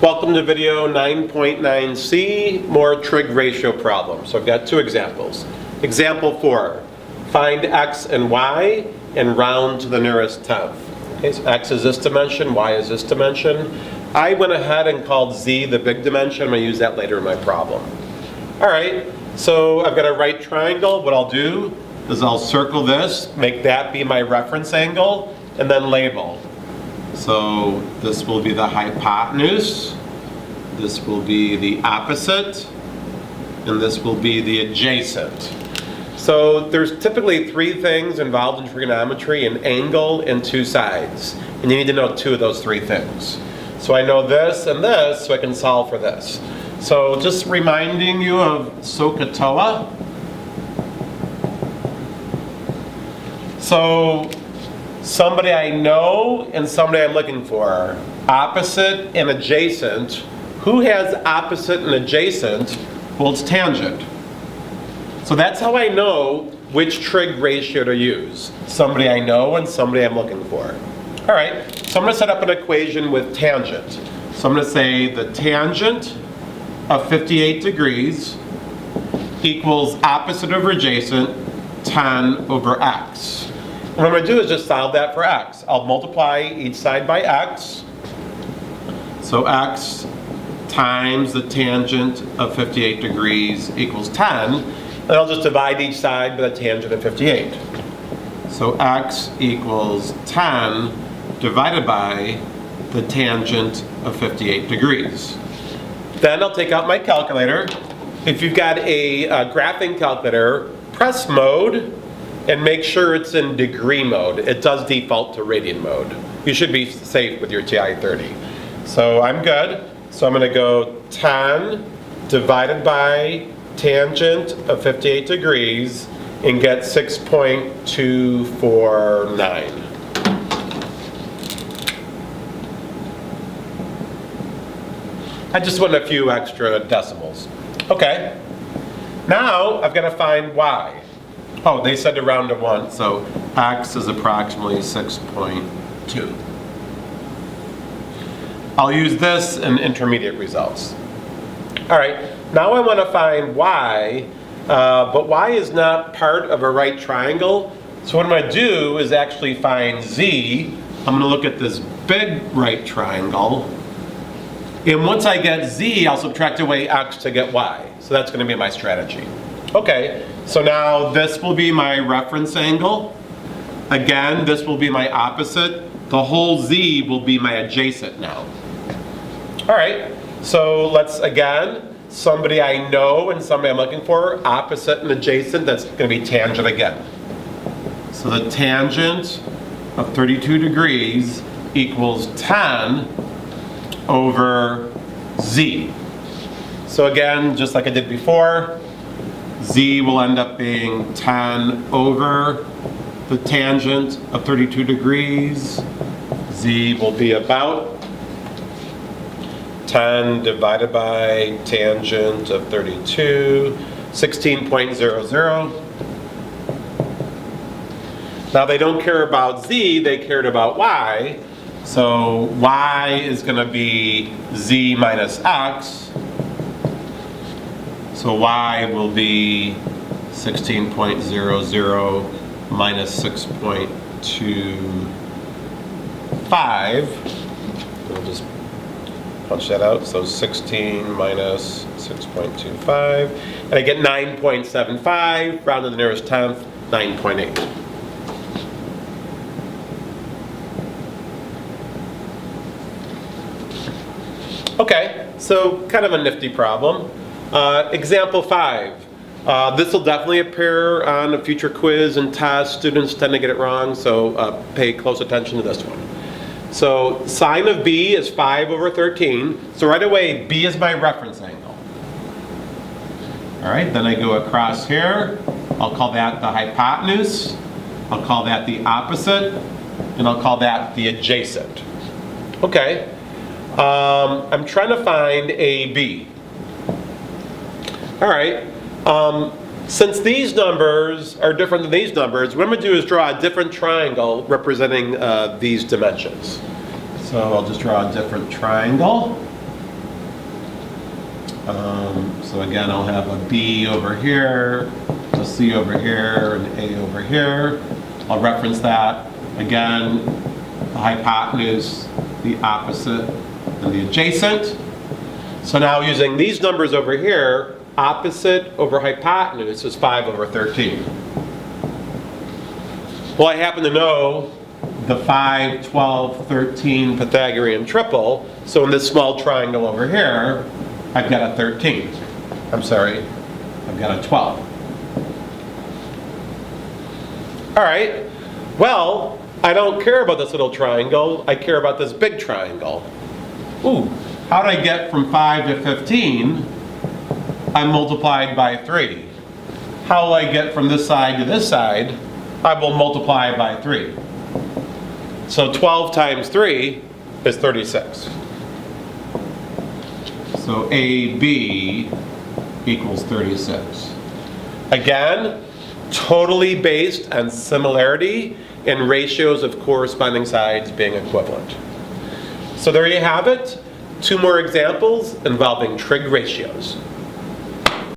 Welcome to video 9.9c, more trig ratio problems. So I've got two examples. Example 4, find x and y and round to the nearest tenth. Okay, so x is this dimension, y is this dimension. I went ahead and called z the big dimension. I'm going to use that later in my problem. All right, so I've got a right triangle. What I'll do is I'll circle this, make that be my reference angle, and then label. So this will be the hypotenuse, this will be the opposite, and this will be the adjacent. So there's typically three things involved in trigonometry: an angle and two sides. And you need to know two of those three things. So I know this and this, so I can solve for this. So just reminding you of SOHCAHTOA. So somebody I know and somebody I'm looking for. Opposite and adjacent. Who has opposite and adjacent? Well, it's tangent. So that's how I know which trig ratio to use. Somebody I know and somebody I'm looking for. All right, so I'm going to set up an equation with tangent. So I'm going to say the tangent of 58 degrees equals opposite over adjacent 10 over x. What I'm going to do is just solve that for x. I'll multiply each side by x. So x times the tangent of 58 degrees equals 10. And I'll just divide each side by the tangent of 58. So x equals 10 divided by the tangent of 58 degrees. Then I'll take out my calculator. If you've got a graphing calculator, press mode and make sure it's in degree mode. It does default to radian mode. You should be safe with your TI-30. So I'm good. So I'm going to go 10 divided by tangent of 58 degrees and get 6.249. I just want a few extra decimals. Okay. Now I've got to find y. Oh, they said to round to 1, so x is approximately 6.2. I'll use this in intermediate results. All right, now I want to find y, but y is not part of a right triangle. So what I'm going to do is actually find z. I'm going to look at this big right triangle. And once I get z, I'll subtract away x to get y. So that's going to be my strategy. Okay, so now this will be my reference angle. Again, this will be my opposite. The whole z will be my adjacent now. All right, so let's again, somebody I know and somebody I'm looking for, opposite and adjacent, that's going to be tangent again. So the tangent of 32 degrees equals 10 over z. So again, just like I did before, z will end up being 10 over the tangent of 32 degrees. Z will be about 10 divided by tangent of 32, 16.00. Now they don't care about z, they cared about y. So y is going to be z minus x. So y will be 16.00 minus 6.25. We'll just punch that out. So 16 minus 6.25. And I get 9.75, round to the nearest tenth, 9.8. Okay, so kind of a nifty problem. Example 5. This will definitely appear on a future quiz and test. Students tend to get it wrong, so pay close attention to this one. So sine of b is 5 over 13. So right away, b is my reference angle. All right, then I go across here. I'll call that the hypotenuse. I'll call that the opposite. And I'll call that the adjacent. Okay. I'm trying to find AB. All right. Since these numbers are different than these numbers, what I'm going to do is draw a different triangle representing these dimensions. So I'll just draw a different triangle. So again, I'll have a B over here, a C over here, an A over here. I'll reference that. Again, the hypotenuse, the opposite, and the adjacent. So now using these numbers over here, opposite over hypotenuse is 5 over 13. Well, I happen to know the 5, 12, 13 Pythagorean triple, so in this small triangle over here, I've got a 13. I've got a 12. All right, well, I don't care about this little triangle, I care about this big triangle. Ooh, how did I get from 5 to 15? I multiplied by 3. How will I get from this side to this side? I will multiply by 3. So 12 times 3 is 36. So AB equals 36. Again, totally based on similarity and ratios of corresponding sides being equivalent. So there you have it. 2 more examples involving trig ratios.